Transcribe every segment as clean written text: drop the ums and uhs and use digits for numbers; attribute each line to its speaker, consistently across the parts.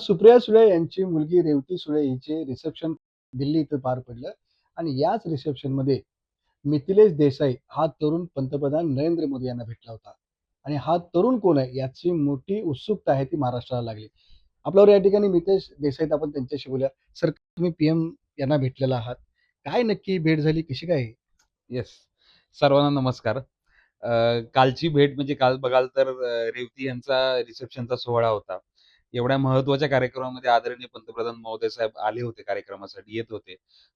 Speaker 1: सुप्रिया सुळे यांची मुलगी रेवती सुळे हिचे रिसेप्शन दिल्ली इथं पार पडलं आणि याच रिसेप्शनमध्ये मिथिलेश देसाई हा तरुण पंतप्रधान नरेंद्र मोदी यांना भेटला होता. आणि हा तरुण कोण आहे याची मोठी उत्सुकता आहे ती महाराष्ट्राला लागली. आपल्यावर या ठिकाणी मितेश देसाई आहेत, आपण त्यांच्याशी बोलूया. सर, तुम्ही पीएम यांना भेटलेला आहात. काय नक्की भेट झाली, कशी काय?
Speaker 2: येस. सर्वांना नमस्कार. कालची भेट म्हणजे काल बघाल तर रेवती यांचा रिसेप्शनचा सोहळा होता. एवढ्या महत्त्वाच्या कार्यक्रमामध्ये आदरणीय पंतप्रधान महोदय साहेब आले होते, कार्यक्रमासाठी येत होते.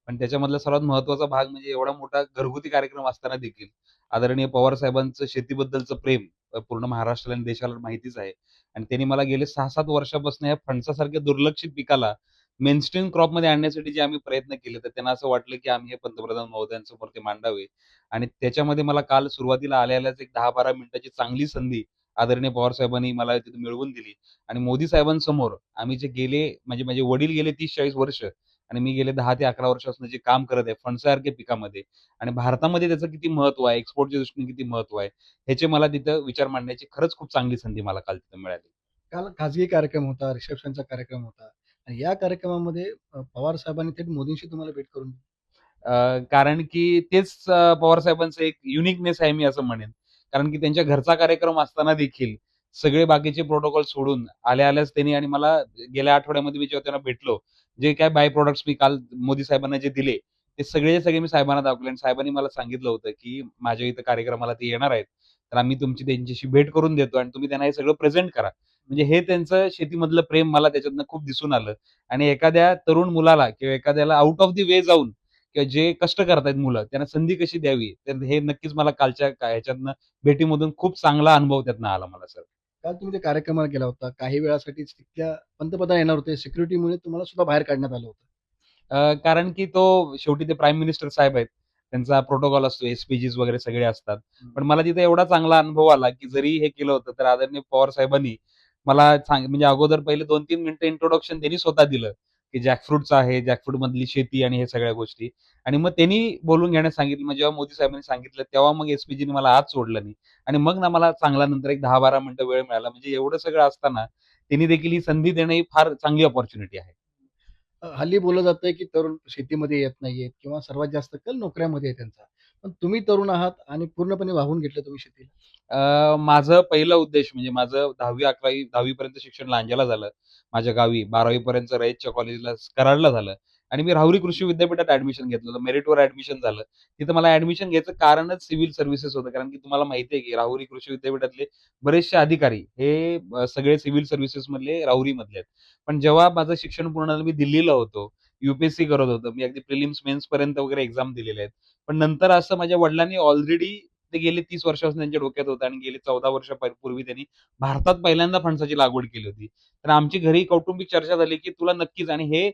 Speaker 2: पण त्याच्यामधला सर्वात महत्त्वाचा भाग म्हणजे एवढा मोठा घरगुती कार्यक्रम असताना देखील आदरणीय पवार साहेबांचं शेतीबद्दलचं प्रेम पूर्ण महाराष्ट्राला आणि देशाला माहितीच आहे. आणि त्यांनी मला गेले 6-7 वर्षापासून या फणसासारख्या दुर्लक्षित पिकाला मेनस्ट्रीम क्रॉपमध्ये आणण्यासाठी जे आम्ही प्रयत्न केले, तर त्यांना असं वाटलं की आम्ही हे पंतप्रधान महोदयांसमोर ते मांडावे. आणि त्याच्यामध्ये मला काल सुरुवातीला आल्याच एक 10-12 मिनिटाची चांगली संधी आदरणीय पवार साहेबांनी मला तिथे मिळवून दिली. आणि मोदी साहेबांसमोर आम्ही जे गेले, म्हणजे माझे वडील गेले 30-40 वर्ष आणि मी गेले 10 ते 11 वर्षापासून जे काम करत आहे फणसासारख्या पिकामध्ये, आणि भारतामध्ये त्याचं किती महत्व आहे, एक्सपोर्टच्या दृष्टीने किती महत्व आहे, ह्याचे मला तिथं विचार मांडण्याची खरंच खूप चांगली संधी मला काल तिथं मिळाली.
Speaker 1: काल खाजगी कार्यक्रम होता, रिसेप्शनचा कार्यक्रम होता आणि या कार्यक्रमामध्ये पवार साहेबांनी थेट मोदींशी तुम्हाला भेट करून
Speaker 2: कारण की तेच पवार साहेबांचं एक युनिकनेस आहे, मी असं म्हणेन. कारण की त्यांच्या घरचा कार्यक्रम असताना देखील सगळे बाकीचे प्रोटोकॉल सोडून आल्या-आल्याच त्यांनी, आणि मला गेल्या आठवड्यामध्ये मी जेव्हा त्यांना भेटलो, जे काही बाय प्रॉडक्ट्स मी काल मोदी साहेबांना जे दिले, ते सगळेचे सगळे मी साहेबांना दाखवले आणि साहेबांनी मला सांगितलं होतं, की माझ्या इथं कार्यक्रमाला ते येणार आहेत. तर आम्ही तुमची त्यांच्याशी भेट करून देतो आणि तुम्ही त्यांना हे सगळं प्रेझेंट करा. म्हणजे हे त्यांचं शेतीमधलं प्रेम मला त्याच्यातनं खूप दिसून आलं. आणि एखाद्या तरुण मुलाला किंवा एखाद्याला आउट ऑफ द वे जाऊन किंवा जे कष्ट करतायत मुलं, त्यांना संधी कशी द्यावी, तर हे नक्कीच मला कालच्या ह्याच्यातनं भेटीमधून खूप चांगला अनुभव त्यातनं आला मला सर.
Speaker 1: काल तुम्ही त्या कार्यक्रमाला गेला होता. काही वेळासाठीच तिथल्या पंतप्रधान येणार होते. सिक्युरिटीमुळे तुम्हाला सुद्धा बाहेर काढण्यात आलं होतं.
Speaker 2: कारण की तो शेवटी ते प्राईम मिनिस्टर साहेब आहेत. त्यांचा प्रोटोकॉल असतो, एस-पी-जीज वगैरे सगळे असतात.
Speaker 1: हं.
Speaker 2: पण मला तिथे एवढा चांगला अनुभव आला, की जरी हे केलं होतं, तर आदरणीय पवार साहेबांनी मला म्हणजे अगोदर पहिले 2-3 मिनिटं इंट्रोडक्शन त्यांनी स्वतः दिलं, की जॅकफ्रूटचं आहे, जॅकफ्रूटमधली शेती आणि हे सगळ्या गोष्टी. आणि मग त्यांनी बोलून घेण्यास सांगितलं. मग जेव्हा मोदी साहेबांनी सांगितलं, तेव्हा मग एस-पी-जीने मला आत सोडलं नाही. आणि मग ना मला चांगला नंतर एक 10-12 मिनिटं वेळ मिळाला. म्हणजे एवढं सगळं असताना त्यांनी देखील ही संधी देणं ही फार चांगली अपॉर्च्युनिटी आहे.
Speaker 1: हल्ली बोललं जातंय, की तरुण शेतीमध्ये येत नाहीयेत किंवा सर्वात जास्त कल नोकऱ्यामध्ये आहे त्यांचा. पण तुम्ही तरुण आहात आणि पूर्णपणे वाहून घेतलं तुम्ही शेतीला.
Speaker 2: माझं पहिला उद्देश म्हणजे माझं 10वी-11वी 10वी पर्यंत शिक्षण लांज्याला झालं, माझ्या गावी. 12वी पर्यंत रयतच्या कॉलेजला कराडला झालं आणि मी राहुरी कृषी विद्यापीठात ॲडमिशन घेतलं होतं. मेरिटवर ॲडमिशन झालं. तिथं मला ॲडमिशन घ्यायचं कारणच सिव्हिल सर्व्हिसेस होतं. कारण की तुम्हाला माहिती आहे, की राहुरी कृषी विद्यापीठातले बरेचसे अधिकारी हे सगळे सिव्हिल सर्व्हिसेसमधले राहुरीमधले आहेत. पण जेव्हा माझं शिक्षण पूर्ण झालं, मी दिल्लीला होतो. यू-पी-एस-सी करत होतो. मी अगदी प्रिलिम्स, मेन्सपर्यंत वगैरे एक्झाम दिलेल्या आहेत. पण नंतर असं माझ्या वडिलांनी ऑलरेडी, ते गेले 30 वर्षापासून त्यांच्या डोक्यात होतं आणि गेले 14 वर्ष पूर्वी त्यांनी भारतात पहिल्यांदा फणसाची लागवड केली होती. तर आमची घरी कौटुंबिक चर्चा झाली, की तुला नक्कीच, आणि हे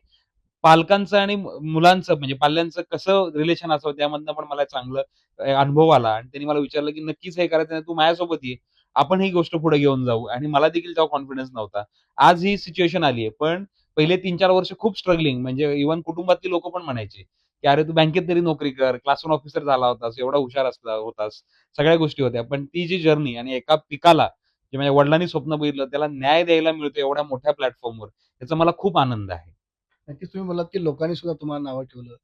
Speaker 2: पालकांचं आणि मुलांचं म्हणजे पाल्यांचं कसं रिलेशन असावं, त्यामधनं पण मला चांगलं अनुभव आला. आणि त्यांनी मला विचारलं, की "नक्कीच हे करायचं आहे, तू माझ्यासोबत ये. आपण ही गोष्ट पुढे घेऊन जाऊ." आणि मला देखील तेव्हा कॉन्फिडन्स नव्हता. आज ही सिच्युएशन आली आहे. पण पहिले 3-4 वर्ष खूप स्ट्रगलिंग, म्हणजे इव्हन कुटुंबातली लोकं पण म्हणायची, की "अरे, तू बँकेत तरी नोकरी कर, क्लास वन ऑफिसर झाला होतास, एवढा हुशार होतास." सगळ्या गोष्टी होत्या. पण ती जी जर्नी आणि एका पिकाला जे माझ्या वडिलांनी स्वप्न बघितलं, त्याला न्याय द्यायला मिळतो एवढ्या मोठ्या प्लॅटफॉर्मवर, याचा मला खूप आनंद आहे.
Speaker 1: नक्कीच तुम्ही बोललात, की लोकांनी सुद्धा तुम्हाला नावं ठेवलं.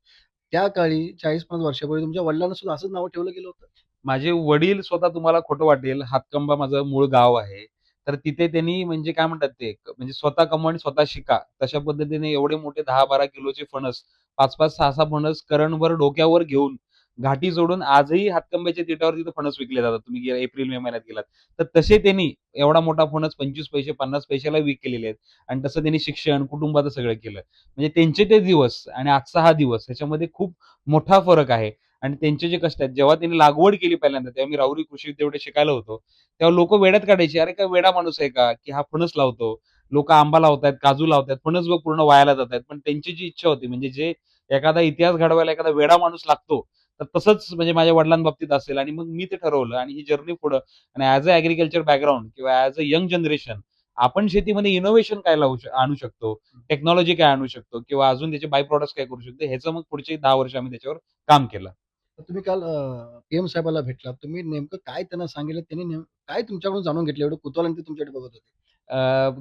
Speaker 1: त्या काळी 40-50 वर्षापूर्वी तुमच्या वडिलांना सुद्धा असंच नाव ठेवलं गेलं होतं?
Speaker 2: माझे वडील स्वतः, तुम्हाला खोटं वाटेल, हातकंबा माझं मूळ गाव आहे. तर तिथे त्यांनी म्हणजे काय म्हणतात ते, म्हणजे स्वतः कमवा आणि स्वतः शिका. तशा पद्धतीने एवढे मोठे 10-12 किलोचे फणस, 5-5, 6-6 फणस करणभर डोक्यावर घेऊन, घाटी सोडून आजही हातकंब्याच्या तिठावर तिथे फणस विकले जातात. तुम्ही एप्रिल-मे महिन्यात गेलात, तर तसे त्यांनी एवढा मोठा फणस 25 पैसे, 50 पैशाला विकलेले आहेत. आणि तसं त्यांनी शिक्षण, कुटुंबाचं सगळं केलं. म्हणजे त्यांचे ते दिवस आणि आजचा हा दिवस ह्याच्यामध्ये खूप मोठा फरक आहे. आणि त्यांचे जे कष्ट आहेत, जेव्हा त्यांनी लागवड केली पहिल्यांदा, तेव्हा मी राहुरी कृषी विद्यापीठात शिकायला होतो. तेव्हा लोकं वेड्यात काढायची, "अरे, काय वेडा माणूस आहे का, की हा फणस लावतो? लोकं आंबा लावतायत, काजू लावतायत, फणस बघ पूर्ण वायाला जातायत." पण त्यांची जी इच्छा होती, म्हणजे जे एखादा इतिहास घडवायला एखादा वेडा माणूस लागतो, तर तसंच म्हणजे माझ्या वडिलांबाबतीत असेल. आणि मग मी ते ठरवलं आणि ही जर्नी पुढं. आणि ॲज अ ॲग्रीकल्चर बॅकग्राऊंड किंवा ॲज अ यंग जनरेशन, आपण शेतीमध्ये इनोव्हेशन काय आणू शकतो, टेक्नॉलॉजी काय आणू शकतो किंवा अजून त्याचे बाय प्रॉडक्ट्स काय करू शकतो, ह्याचं मग पुढचे 10 वर्ष आम्ही त्याच्यावर काम केलं.
Speaker 1: तर तुम्ही काल पीएम साहेबांना भेटलात. तुम्ही नेमकं काय त्यांना सांगितलं? त्यांनी काय तुमच्याकडून जाणून घेतलं? एवढं कुतूहलाने ते तुमच्याकडे बघत होते.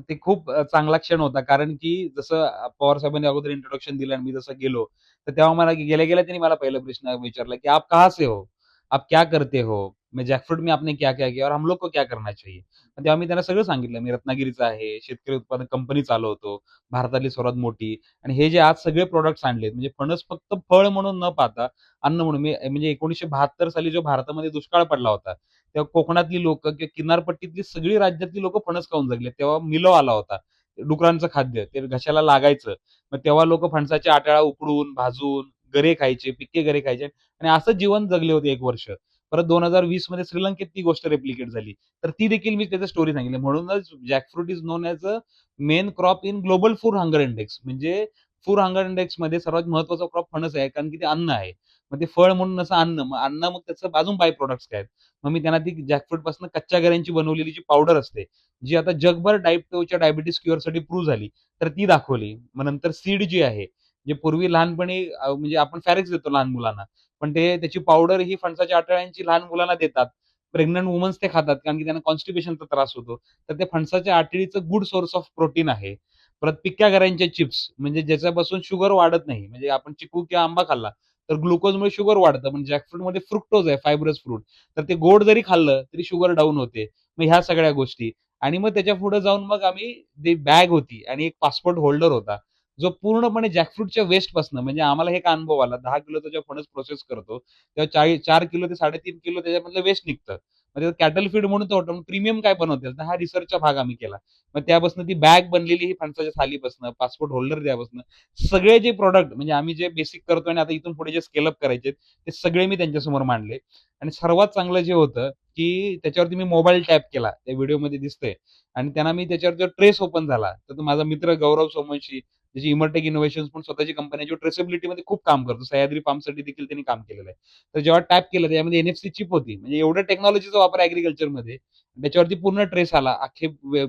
Speaker 2: ते खूप चांगला क्षण होता. कारण की जसं पवार साहेबांनी अगोदर इंट्रोडक्शन दिलं आणि मी जसं गेलो, तर तेव्हा मला गेल्या-गेल्या त्यांनी मला पहिला प्रश्न विचारला, की "आप कहाँ से हो? आप क्या करते हो? मैं जैकफ्रूट में आपने क्या-क्या किया और हम लोग को क्या करना चाहिए?" मग तेव्हा मी त्यांना सगळं सांगितलं. मी रत्नागिरीचा आहे, शेतकरी उत्पादक कंपनी चालवतो, भारतातली सर्वात मोठी आणि हे जे आज सगळे प्रॉडक्ट्स आणलेत, म्हणजे फणस फक्त फळ म्हणून न पाहता अन्न म्हणून मी म्हणजे 1972 साली जो भारतामध्ये दुष्काळ पडला होता, तेव्हा कोकणातली लोकं किंवा किनारपट्टीतली सगळी राज्यातली लोकं फणस खाऊन जगले. तेव्हा मिलो आला होता. डुकरांचं खाद्य ते घशाला लागायचं. मग तेव्हा लोकं फणसाच्या आट्याळा उकडून, भाजून, गरे खायचे, पिक्के गरे खायचे आणि असंच जीवन जगले होते 1 वर्ष. परत 2020 मध्ये श्रीलंकेत ती गोष्ट रेप्लिकेट झाली. तर ती देखील मी त्याची स्टोरी सांगितली. म्हणूनच jackfruit is non as a main crop in global food hunger index. म्हणजे फूड हंगर इंडेक्समध्ये सर्वात महत्त्वाचा क्रॉप फणस आहे. कारण की ते अन्न आहे. मग ते फळ म्हणून नसं अन्न. मग त्याचं अजून बाय प्रॉडक्ट्स काय आहेत? मग मी त्यांना ती जॅकफ्रूटपासून कच्च्या गऱ्यांची बनवलेली जी पावडर असते, जी आता जगभर टाइप 2च्या डायबिटीज क्युअरसाठी प्रूव्ह झाली, तर ती दाखवली. मग नंतर सीड जी आहे, जे पूर्वी लहानपणी म्हणजे आपण फॅरेक्स देतो लहान मुलांना, पण त्याची पावडर ही फणसाच्या आठवड्यांची लहान मुलांना देतात. प्रेग्नंट वुमन्स ते खातात कारण की त्यांना कॉन्स्टिपेशनचा त्रास होतो. तर ते फणसाच्या आठळीचं गुड सोर्स ऑफ प्रोटीन आहे. परत पिक्क्या गऱ्यांचे चिप्स म्हणजे ज्याच्यापासून शुगर वाढत नाही. म्हणजे आपण चिकू किंवा आंबा खाल्ला, तर ग्लुकोजमुळे शुगर वाढतं. पण जॅकफ्रूटमध्ये फ्रुक्टोज आहे, फायब्रस फ्रूट. तर ते गोड जरी खाल्लं तरी शुगर डाऊन होते. मग ह्या सगळ्या गोष्टी आणि मग त्याच्या पुढे जाऊन मग आम्ही ती बॅग होती आणि एक पासपोर्ट होल्डर होता. जो पूर्णपणे जॅकफ्रूटच्या वेस्टपासनं म्हणजे आम्हाला हे एक अनुभव आला. 10 किलोचा जेव्हा फणस प्रोसेस करतो, तेव्हा 4 किलो ते 3.5 किलो त्याच्यामधलं वेस्ट निघतं. मग त्याचं कॅटल फीड म्हणून तो होतं. प्रीमियम काय बनवतील? तर हा रिसर्चचा भाग आम्ही केला. मग त्यापासून ती बॅग बनलेली ही फणसाच्या सालीपासून, पासपोर्ट होल्डर त्यापासून सगळे जे प्रॉडक्ट म्हणजे आम्ही जे बेसिक करतोय आणि आता इथून पुढे जे स्केल अप करायचे ते सगळे मी त्यांच्यासमोर मांडले. आणि सर्वात चांगलं जे होतं, की त्याच्यावरती मी मोबाईल टॅप केला. त्या व्हिडिओमध्ये दिसतंय आणि त्यांना मी त्याच्यावर जो ट्रेस ओपन झाला, तर तो माझा मित्र गौरव सोमवंशी, त्याची इमरटेक इनोव्हेशन्स म्हणून स्वतःची कंपनी आहे, जो ट्रेसेबिलिटीमध्ये खूप काम करतो. सह्याद्री फार्मसाठी देखील त्यांनी काम केलेलं आहे. तर जेव्हा टॅप केलं त्याच्यामध्ये एन-एफ-सी चिप होती. म्हणजे एवढ्या टेक्नॉलॉजीचा वापर ॲग्रीकल्चरमध्ये. त्याच्यावरती पूर्ण ट्रेस आला. अख्खे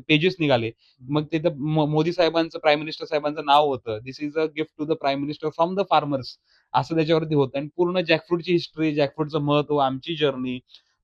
Speaker 2: पेजेस निघाले. मग तिथं मोदी साहेबांचं, प्राईम मिनिस्टर साहेबांचं नाव होतं. "This is a gift to the prime minister from the farmers." असं त्याच्यावरती होतं आणि पूर्ण जॅकफ्रूटची हिस्ट्री, जॅकफ्रूटचं महत्त्व, आमची जर्नी,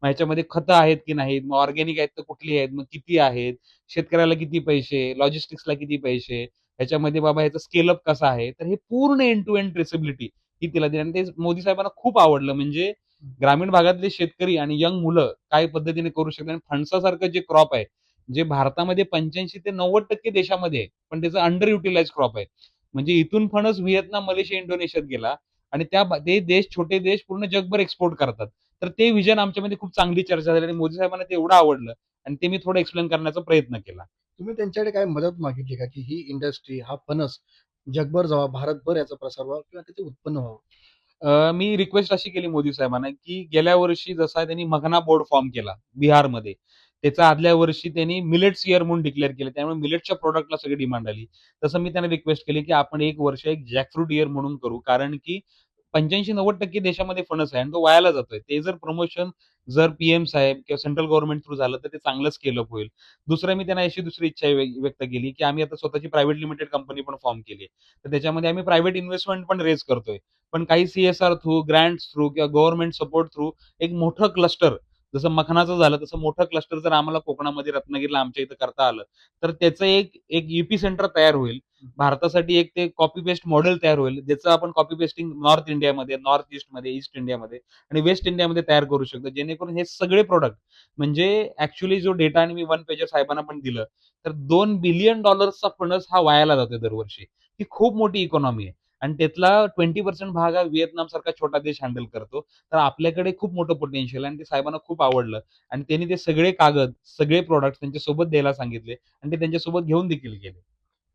Speaker 2: मग ह्याच्यामध्ये खतं आहेत की नाहीत, मग ऑर्गॅनिक आहेत तर कुठली आहेत, मग किती आहेत, शेतकऱ्याला किती पैसे, लॉजिस्टिक्सला किती पैसे, ह्याच्यामध्ये बाबा ह्याचा स्केल अप कसा आहे. तर हे पूर्ण एंड टू एंड ट्रेसेबिलिटी ही तिला दिली आणि ते मोदी साहेबांना खूप आवडलं. म्हणजे ग्रामीण भागातले शेतकरी आणि यंग मुलं काय पद्धतीने करू शकतात आणि फणसासारखं जे क्रॉप आहे, जे भारतामध्ये 85% ते 90% देशामध्ये आहे, पण त्याचं अंडर युटिलाइज्ड क्रॉप आहे. म्हणजे इथून फणस व्हिएतनाम, मलेशिया, इंडोनेशियात गेला आणि ते देश, छोटे देश पूर्ण जगभर एक्सपोर्ट करतात. तर ते व्हिजन आमच्यामध्ये खूप चांगली चर्चा झाली आणि मोदी साहेबांना ते एवढं आवडलं आणि ते मी थोडं एक्सप्लेन करण्याचा प्रयत्न केला.
Speaker 1: तुम्ही त्यांच्याकडे काय मदत मागितली का, की ही इंडस्ट्री, हा फणस जगभर जावा, भारतभर याचा प्रसार व्हावा किंवा त्याचे उत्पन्न व्हावं?
Speaker 2: मी रिक्वेस्ट अशी केली मोदी साहेबांना, की गेल्या वर्षी जसा त्यांनी मघना बोर्ड फॉर्म केला बिहारमध्ये. त्याच्या आदल्या वर्षी त्यांनी मिलेट्स इयर म्हणून डिक्लेअर केलं. त्यामुळे मिलेटच्या प्रॉडक्टला सगळी डिमांड आली. तसं मी त्यांना रिक्वेस्ट केली, की आपण 1 वर्ष एक जॅकफ्रूट इयर म्हणून करू. कारण की 85-90% देशामध्ये फणस आहे आणि तो वायाला जातोय. ते जर प्रमोशन जर पी-एम साहेब किंवा सेंट्रल गव्हर्नमेंट थ्रू झालं, तर ते चांगलं स्केल अप होईल. दुसरं मी त्यांना अशी दुसरी इच्छा व्यक्त केली, की आम्ही आता स्वतःची प्रायव्हेट लिमिटेड कंपनी पण फॉर्म केली आहे. तर त्याच्यामध्ये आम्ही प्रायव्हेट इन्व्हेस्टमेंट पण रेज करतोय. पण काही सी-एस-आर थ्रू, ग्रँट्स थ्रू किंवा गव्हर्नमेंट सपोर्ट थ्रू एक मोठं क्लस्टर जसं मखनाचं झालं, तसं मोठं क्लस्टर जर आम्हाला कोकणामध्ये रत्नागिरीला आमच्या इथं करता आलं, तर त्याचं एक एक ई सेंटर तयार होईल. भारतासाठी एक ते कॉपी पेस्ट मॉडेल तयार होईल, ज्याचं आपण कॉपी पेस्टिंग नॉर्थ इंडियामध्ये, नॉर्थ ईस्टमध्ये, ईस्ट इंडियामध्ये आणि वेस्ट इंडियामध्ये तयार करू शकतो. जेणेकरून हे सगळे प्रॉडक्ट म्हणजे ॲक्चुअली जो डेटा आणि मी वन पेजर साहेबांना पण दिलं, तर $2 बिलियन फणस हा वायाला जातोय दरवर्षी. ही खूप मोठी इकॉनॉमी आहे. आणि त्यातला 20% भाग हा व्हिएतनामसारखा छोटा देश हँडल करतो. तर आपल्याकडे खूप मोठं पोटेन्शियल आहे आणि ते साहेबांना खूप आवडलं आणि त्यांनी ते सगळे कागद, सगळे प्रॉडक्ट्स त्यांच्यासोबत द्यायला सांगितले आणि ते त्यांच्यासोबत घेऊन देखील गेले.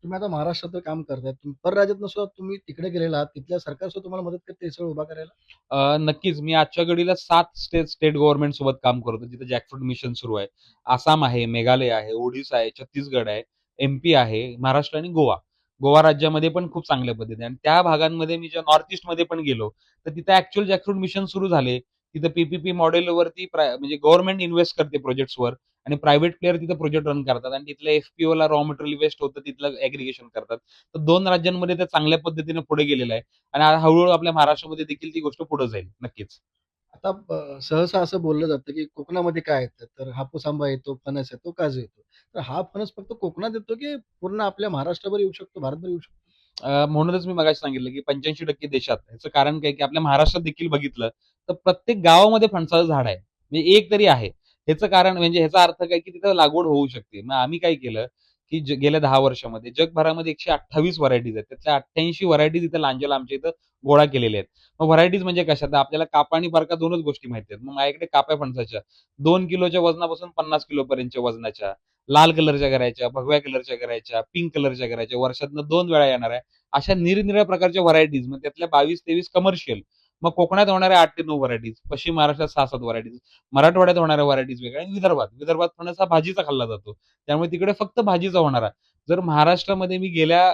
Speaker 1: तुम्ही आता महाराष्ट्रात काम करताय. तुम्ही परराज्यातनं सुद्धा तुम्ही तिकडे गेलेला आहात. तिथल्या सरकार सुद्धा तुम्हाला मदत करते हे सगळं उभा करायला?
Speaker 2: नक्कीच मी आजच्या घडीला 7 स्टेट गव्हर्नमेंट सोबत काम करतो. जिथे जॅकफ्रूट मिशन सुरू आहे. आसाम आहे, मेघालय आहे, ओडिशा आहे, छत्तीसगड आहे, एम-पी आहे, महाराष्ट्र आणि गोवा. गोवा राज्यामध्ये पण खूप चांगल्या पद्धतीने आणि त्या भागांमध्ये मी जेव्हा नॉर्थ ईस्टमध्ये पण गेलो, तर तिथे ॲक्चुअल जॅकफ्रूट मिशन सुरू झाले. तिथं पी-पी-पी मॉडेलवरती म्हणजे गव्हर्नमेंट इन्व्हेस्ट करते प्रोजेक्ट्सवर आणि प्रायव्हेट प्लेयर तिथे प्रोजेक्ट रन करतात आणि तिथल्या एफ-पी-ओला रॉ मटेरियल वेस्ट होतं, तिथलं ॲग्रिगेशन करतात. तर 2 राज्यांमध्ये ते चांगल्या पद्धतीने पुढे गेलेलं आहे. आणि हळू-हळू आपल्या महाराष्ट्रामध्ये देखील ती गोष्ट पुढे जाईल. नक्कीच.
Speaker 1: आता सहसा असं बोललं जातं, की कोकणामध्ये काय येतं, तर हापूस आंबा येतो, फणस येतो, काजू येतो. तर हा फणस फक्त कोकणात येतो, की पूर्ण आपल्या महाराष्ट्रभर येऊ शकतो, भारतभर येऊ शकतो?
Speaker 2: म्हणूनच मी मगाशी सांगितलं, की 85% देशात. ह्याचं कारण काय, की आपल्या महाराष्ट्रात देखील बघितलं, तर प्रत्येक गावामध्ये फणसाचं झाड आहे. म्हणजे एक तरी आहे. ह्याचं कारण म्हणजे ह्याचा अर्थ काय, की तिथं लागवड होऊ शकते. मग आम्ही काय केलं, की गेल्या 10 वर्षामध्ये जगभरामध्ये 128 व्हरायटीज आहेत. त्यातल्या 88 व्हरायटीज इथं लांजाला आमच्या इथं गोळा केलेल्या आहेत. मग व्हरायटीज म्हणजे कशा? तर आपल्याला कापा आणि बरका 2च गोष्टी माहिती आहेत. मग माझ्याकडे काप्या फणसाच्या 2 किलोच्या वजनापासून 50 किलोपर्यंतच्या वजनाच्या, लाल कलरच्या करायच्या, भगव्या कलरच्या करायच्या, पिंक कलरच्या करायच्या, वर्षातनं 2 वेळा येणाऱ्या अशा निरनिराळ्या प्रकारच्या व्हरायटीज, मग त्यातल्या 22-23 कमर्शियल. मग कोकणात होणाऱ्या 8 ते 9 व्हरायटीज, पश्चिम महाराष्ट्रात 6-7 व्हरायटीज, मराठवाड्यात होणाऱ्या व्हरायटीज वेगळ्या आणि विदर्भात फणस हा भाजीचा खाल्ला जातो. त्यामुळे तिकडे फक्त भाजीचा होणारा. जर महाराष्ट्रामध्ये मी गेल्या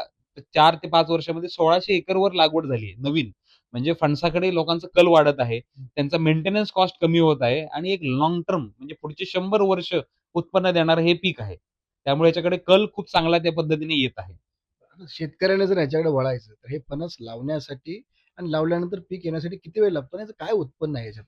Speaker 2: 4 ते 5 वर्षामध्ये 1600 एकरवर लागवड झाली आहे नवीन. म्हणजे फणसाकडे लोकांचा कल वाढत आहे. त्यांचा मेंटेनन्स कॉस्ट कमी होत आहे आणि एक लाँग टर्म म्हणजे पुढचे 100 वर्ष उत्पन्न देणारं हे पीक आहे. त्यामुळे याच्याकडे कल खूप चांगला त्या पद्धतीने येत आहे.
Speaker 1: आता शेतकऱ्याने जर ह्याच्याकडे वळायचं, तर हे फणस लावण्यासाठी आणि लावल्यानंतर पीक येण्यासाठी किती वेळ लागतो आणि याचं काय उत्पन्न आहे याच्यात?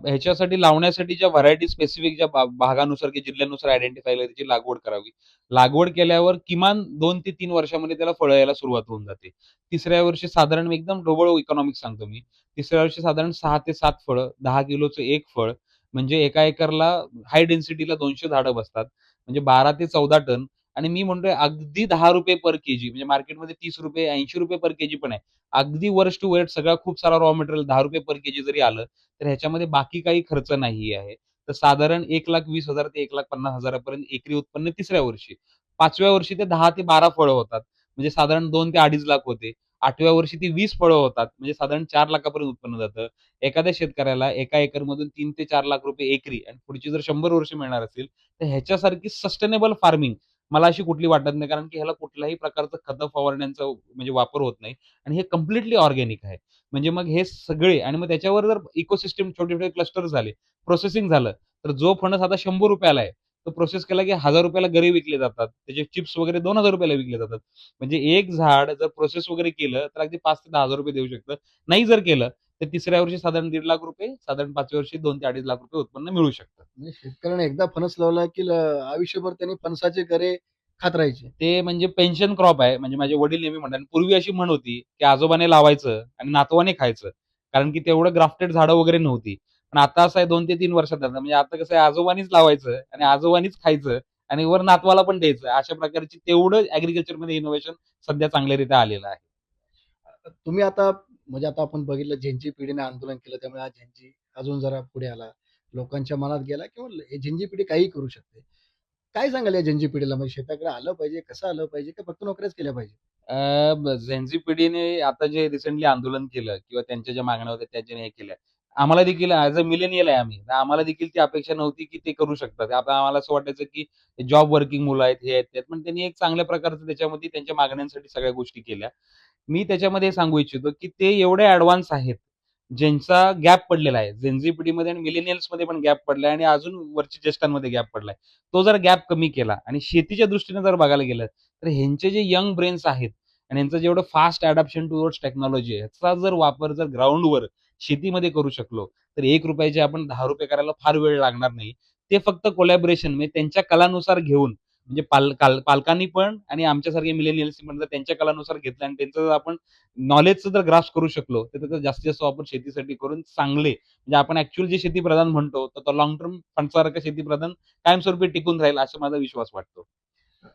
Speaker 2: ह्याच्यासाठी लावण्यासाठी ज्या व्हरायटी स्पेसिफिक ज्या भागानुसार की जिल्ह्यानुसार आयडेंटिफाय केलं त्याची लागवड करावी. लागवड केल्यावर किमान 2 ते 3 वर्षामध्ये त्याला फळं यायला सुरुवात होऊन जाते. तिसऱ्या वर्षी साधारण मी एकदम ढोबळ इकॉनॉमिक्स सांगतो मी. तिसऱ्या वर्षी साधारण 6 ते 7 फळं, 10 किलोचं 1 फळ म्हणजे एका एकरला हाय डेन्सिटीला 200 झाडं बसतात. म्हणजे 12 ते 14 टन आणि मी म्हणतोय अगदी ₹10 पर केजी म्हणजे मार्केटमध्ये ₹30, ₹80 पर केजी पण आहे. अगदी वर्स्ट टू वेस्ट सगळा खूप सारा रॉ मटेरियल ₹10 पर केजी जरी आलं, तर ह्याच्यामध्ये बाकी काही खर्च नाही आहे. तर साधारण 1,20,000 ते 1,50,000 पर्यंत एकरी उत्पन्न तिसऱ्या वर्षी. 5व्या वर्षी ते 10 ते 12 फळं होतात. म्हणजे साधारण 2 ते 2.5 लाख होते. 8व्या वर्षी ती 20 फळं होतात. म्हणजे साधारण 4 लाखापर्यंत उत्पन्न जातं. एखाद्या शेतकऱ्याला एका एकरमधून 3 ते 4 लाख रुपये एकरी आणि पुढची जर 100 वर्ष मिळणार असतील, तर ह्याच्यासारखी सस्टेनेबल फार्मिंग मला अशी कुठली वाटत नाही. कारण की ह्याला कुठल्याही प्रकारचं खतं फवारण्यांचा म्हणजे वापर होत नाही आणि हे कंप्लीटली ऑर्गॅनिक आहे. म्हणजे मग हे सगळे आणि मग त्याच्यावर जर इकोसिस्टम छोटे-छोटे क्लस्टर झाले, प्रोसेसिंग झालं, तर जो फणस आता ₹100 ला आहे, तो प्रोसेस केला की ₹1000 ला गरे विकले जातात. त्याचे चिप्स वगैरे ₹2000 ला विकले जातात. म्हणजे एक झाड जर प्रोसेस वगैरे केलं, तर अगदी ₹5,000 ते ₹10,000 देऊ शकतं. नाही जर केलं, तर तिसऱ्या वर्षी साधारण ₹1,50,000 साधारण 5व्या वर्षी ₹2,000 ते ₹2,50,000 उत्पन्न मिळू शकतं.
Speaker 1: म्हणजे शेतकऱ्याने एकदा फणस लावला, की आयुष्यभर त्यांनी फणसाचे गरे खात राहायचे.
Speaker 2: ते म्हणजे पेन्शन क्रॉप आहे. म्हणजे माझे वडील नेहमी म्हणतात. पूर्वी अशी म्हण होती, की आजोबाने लावायचं आणि नातवाने खायचं. कारण की तेवढं ग्राफ्टेड झाडं वगैरे नव्हती. पण आता असं आहे 2 ते 3 वर्षात आता म्हणजे आता कसं आहे आजोबांनीच लावायचं आणि आजोबांनीच खायचं आणि वर नातवाला पण द्यायचं. अशा प्रकारची तेवढं ॲग्रीकल्चरमध्ये इनोव्हेशन सध्या चांगल्यारीत्या आलेलं आहे.
Speaker 1: तुम्ही आता म्हणजे आता आपण बघितलं झेंची पिढीने आंदोलन केलं, त्यामुळे हा झेंची अजून जरा पुढे आला. लोकांच्या मनात गेला किंवा हे झेंजी पिढी काहीही करू शकते. काय सांगाल या झेंजी पिढीला? म्हणजे शेताकडे आलं पाहिजे, कसं आलं पाहिजे, का फक्त नोकऱ्याच केल्या पाहिजे?
Speaker 2: झेन पिढीने आता जे रिसेंटली आंदोलन केलं किंवा त्यांच्या ज्या मागण्या होत्या त्या ज्याने हे केल्या. आम्हाला देखील ॲज अ मिलेनियल आहे आम्ही. तर आम्हाला देखील ती अपेक्षा नव्हती, की ते करू शकतात. आता आम्हाला असं वाटायचं, की जॉब वर्किंग मुलं आहेत, हे आहेत, ते आहेत. पण त्यांनी एक चांगल्या प्रकारचं त्याच्यामध्ये त्यांच्या मागण्यांसाठी सगळ्या गोष्टी केल्या. मी त्याच्यामध्ये हे सांगू इच्छितो, की ते एवढे ॲडव्हान्स आहेत, ज्यांचा गॅप पडलेला आहे. झेन पिढीमध्ये आणि मिलेनियल्समध्ये पण गॅप पडलाय आणि अजून वरच्या ज्येष्ठांमध्ये गॅप पडलाय. तो जर गॅप कमी केला आणि शेतीच्या दृष्टीने जर बघायला गेलं, तर ह्यांचे जे यंग ब्रेन्स आहेत आणि यांचं जेवढं फास्ट अडॅप्शन टुवर्ड्स टेक्नॉलॉजी आहे, ह्याचा जर वापर जर ग्राउंडवर शेतीमध्ये करू शकलो, तर ₹1 आपण ₹10 करायला फार वेळ लागणार नाही. ते फक्त कोलॅबोरेशन म्हणजे त्यांच्या कलानुसार घेऊन म्हणजे पालकांनी पण आणि आमच्यासारखे मिलेनियल्सनी पण जर त्यांच्या कलानुसार घेतलं आणि त्यांचं जर आपण नॉलेजचं जर ग्रास्प करू शकलो, तर त्याचा जास्तीत जास्त वापर शेतीसाठी करून चांगले म्हणजे आपण ॲक्चुअल जे शेतीप्रधान म्हणतो, तर तो लाँग टर्म फंडसारखा शेतीप्रधान कायमस्वरूपी टिकून राहील, असा माझा विश्वास वाटतो.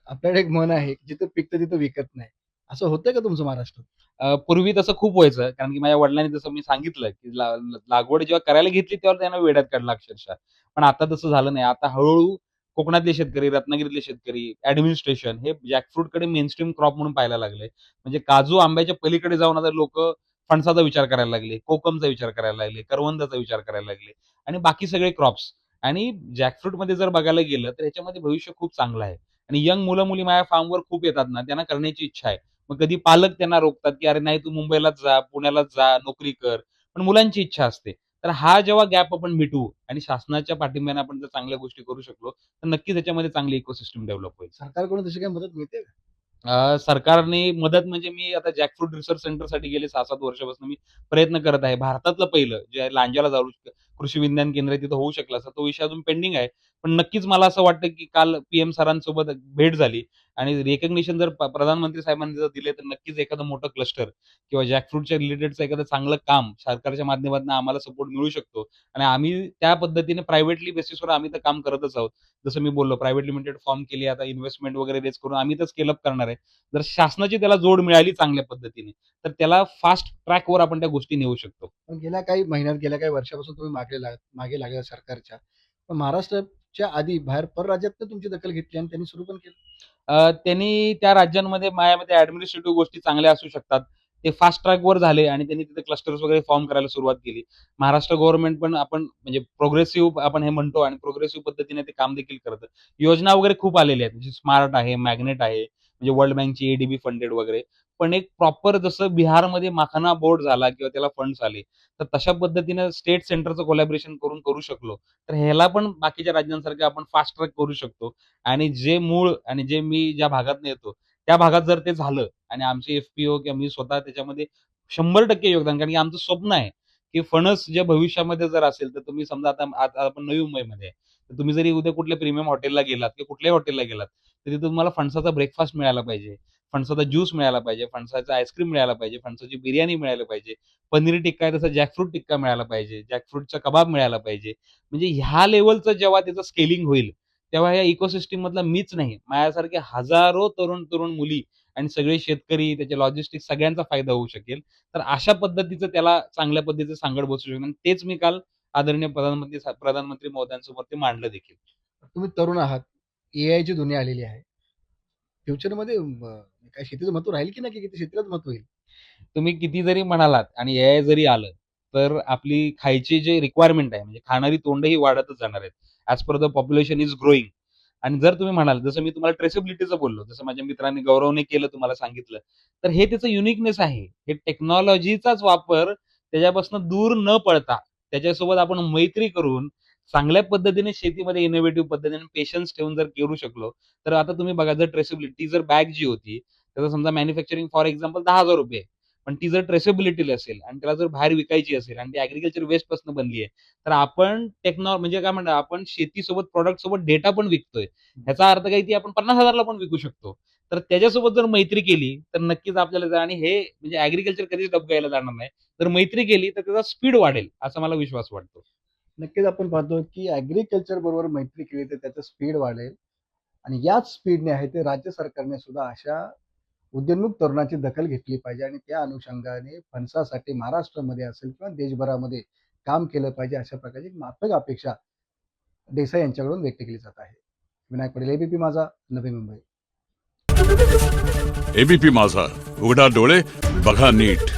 Speaker 1: आपल्याकडे एक म्हण आहे, की जिथं पिकतं तिथं विकत नाही. असं होतंय का तुमचं महाराष्ट्रात?
Speaker 2: पूर्वी तसं खूप व्हायचं. कारण की माझ्या वडिलांनी जसं मी सांगितलं, की लागवड जेव्हा करायला घेतली तेव्हा त्यांना वेड्यात काढलं अक्षरशः. पण आता तसं झालं नाही. आता हळू-हळू कोकणातले शेतकरी, रत्नागिरीतले शेतकरी, ॲडमिनिस्ट्रेशन हे जॅकफ्रूटकडे मेनस्ट्रीम क्रॉप म्हणून पाहायला लागले. म्हणजे काजू, आंब्याच्या पलीकडे जाऊन आता लोकं फणसाचा विचार करायला लागले, कोकमचा विचार करायला लागले, करवंदाचा विचार करायला लागले आणि बाकी सगळे क्रॉप्स. आणि जॅकफ्रूटमध्ये जर बघायला गेलं, तर ह्याच्यामध्ये भविष्य खूप चांगलं आहे. आणि यंग मुलं-मुली माझ्या फार्मवर खूप येतात ना, त्यांना करण्याची इच्छा आहे. मग कधी पालक त्यांना रोखतात, की "अरे नाही तू मुंबईलाच जा, पुण्यालाच जा, नोकरी कर." पण मुलांची इच्छा असते. तर हा जेव्हा गॅप आपण मिटवू आणि शासनाच्या पाठिंब्याने आपण जर चांगल्या गोष्टी करू शकलो, तर नक्कीच याच्यामध्ये चांगली इकोसिस्टम डेव्हलप होईल.
Speaker 1: सरकारकडून तशी काही मदत मिळते का?
Speaker 2: सरकारने मदत म्हणजे मी आता जॅकफ्रूट रिसर्च सेंटरसाठी गेले 6-7 वर्षापासून मी प्रयत्न करत आहे. भारतातलं पहिलं जे आहे लांजाला जाऊन कृषी विज्ञान केंद्र आहे तिथं होऊ शकलं असतं. तो विषय अजून पेंडिंग आहे. पण नक्कीच मला असं वाटतं, की काल पी-एम सरांसोबत भेट झाली आणि रिकॉग्निशन जर प्रधानमंत्री साहेबांनी जर दिले, तर नक्कीच एखादं मोठं क्लस्टर किंवा जॅकफ्रूटच्या रिलेटेडचं एखादं चांगलं काम सरकारच्या माध्यमातून आम्हाला सपोर्ट मिळू शकतो आणि आम्ही त्या पद्धतीने प्रायव्हेटली बेसिसवर आम्ही तर काम करतच आहोत. जसं मी बोललो प्रायव्हेट लिमिटेड फॉर्म केली, आता इन्व्हेस्टमेंट वगैरे रेज करून आम्ही तर स्केल अप करणार आहे. जर शासनाची त्याला जोड मिळाली चांगल्या पद्धतीने, तर त्याला फास्ट ट्रॅकवर आपण त्या गोष्टी नेऊ शकतो.
Speaker 1: पण गेल्या काही महिन्यात, गेल्या काही वर्षापासून तुम्ही मागे लागला सरकारच्या. पण महाराष्ट्राच्या आधी बाहेर परराज्यातनं तुमची दखल घेतली आणि त्यांनी सुरू पण केलं.
Speaker 2: त्यांनी त्या राज्यांमध्ये माझ्या मते ॲडमिनिस्ट्रेटिव्ह गोष्टी चांगल्या असू शकतात. ते फास्ट ट्रॅकवर झाले आणि त्यांनी तिथे क्लस्टर्स वगैरे फॉर्म करायला सुरुवात केली. महाराष्ट्र गव्हर्नमेंट पण आपण म्हणजे प्रोग्रेसिव्ह आपण हे म्हणतो आणि प्रोग्रेसिव्ह पद्धतीने ते काम देखील करतं. योजना वगैरे खूप आलेल्या आहेत. म्हणजे स्मार्ट आहे, मॅग्नेट आहे, म्हणजे वर्ल्ड बँकची एडीबी फंडेड वगैरे. पण एक प्रॉपर जसं बिहारमध्ये माखाना बोर्ड झाला किंवा त्याला फंड्स आले, तर तशा पद्धतीनं स्टेट सेंटरचं कोलॅबोरेशन करून करू शकलो, तर ह्याला पण बाकीच्या राज्यांसारखं आपण फास्ट ट्रॅक करू शकतो. आणि जे मूळ आणि जे मी ज्या भागातनं येतो, त्या भागात जर ते झालं आणि आमचे एफ-पी-ओ किंवा मी स्वतः त्याच्यामध्ये 100% योगदान कारण की आमचं स्वप्न आहे, की फणस जे भविष्यामध्ये जर असेल, तर तुम्ही समजा आता आता आपण नवी मुंबईमध्ये आहे. तर तुम्ही जरी उद्या कुठल्या प्रीमियम हॉटेलला गेलात किंवा कुठल्याही हॉटेलला गेलात, तर तिथे तुम्हाला फणसाचा ब्रेकफास्ट मिळाला पाहिजे, फणसाचा ज्यूस मिळाला पाहिजे, फणसाचा आईस्क्रीम मिळाला पाहिजे, फणसाची बिर्याणी मिळायला पाहिजे, पनीर टिक्का आहे तसा जॅकफ्रूट टिक्का मिळाला पाहिजे, जॅकफ्रूटचा कबाब मिळाला पाहिजे. म्हणजे ह्या लेव्हलचं जेव्हा त्याचं स्केलिंग होईल, तेव्हा या इकोसिस्टममधला मीच नाही, माझ्यासारखे हजारो तरुण मुली आणि सगळे शेतकरी, त्याचे लॉजिस्टिक्स सगळ्यांचा फायदा होऊ शकेल. तर अशा पद्धतीचं त्याला चांगल्या पद्धतीचं सांगड बसू शकेल आणि तेच मी काल आदरणीय प्रधानमंत्री महोदयांसमोर ते मांडलं देखील.
Speaker 1: तुम्ही तरुण आहात. एआयची दुनिया आलेली आहे. फ्युचरमध्ये काय शेतीचं महत्त्व राहील की नाही, की किती शेतीलाच महत्त्व होईल?
Speaker 2: तुम्ही किती जरी म्हणालात आणि एआय जरी आलं, तर आपली खायची जे रिक्वायरमेंट आहे, म्हणजे खाणारी तोंडही वाढतच जाणार आहेत. As per the population is growing. आणि जर तुम्ही म्हणाल, जसं मी तुम्हाला ट्रेसेबिलिटीचं बोललो, जसं माझ्या मित्रांनी गौरवने केलं तुम्हाला सांगितलं, तर हे त्याचं युनिकनेस आहे. हे टेक्नॉलॉजीचाच वापर त्याच्यापासून दूर न पळता, त्याच्यासोबत आपण मैत्री करून चांगल्या पद्धतीने शेतीमध्ये इनोव्हेटिव्ह पद्धतीने पेशन्स ठेवून जर करू शकलो, तर आता तुम्ही बघा जर ट्रेसेबिलिटी जर बॅग जी होती, त्याचं समजा मॅन्युफॅक्चरिंग फॉर एक्झाम्पल ₹10,000 पण ती जर ट्रेसेबिलिटी असेल आणि त्याला जर बाहेर विकायची असेल आणि ती ॲग्रीकल्चर वेस्टपासून बनली आहे, तर आपण म्हणजे काय म्हणतात आपण शेतीसोबत प्रॉडक्टसोबत डेटा पण विकतोय. ह्याचा अर्थ काही ती आपण 50,000 ला पण विकू शकतो. तर त्याच्यासोबत जर मैत्री केली, तर नक्कीच आपल्याला आणि हे म्हणजे ॲग्रीकल्चर कधीच डबघाईला जाणार नाही. जर मैत्री केली, तर त्याचा स्पीड वाढेल, असा मला विश्वास वाटतो.
Speaker 1: नक्कीच आपण पाहतो, की ॲग्रीकल्चर बरोबर मैत्री केली तर त्याचं स्पीड वाढेल आणि याच स्पीडने आहे ते राज्य सरकारने सुद्धा अशा उद्योन्मुख तरुणाची दखल घेतली पाहिजे आणि त्या अनुषंगाने फणसासाठी महाराष्ट्रामध्ये असेल किंवा देशभरामध्ये काम केलं पाहिजे, अशा प्रकारची एक माफक अपेक्षा देसाई यांच्याकडून व्यक्त केली जात आहे. विनायक पटेल, एबीपी माझा, नवी मुंबई.
Speaker 3: एबीपी माझा, उघडा डोळे बघा नीट.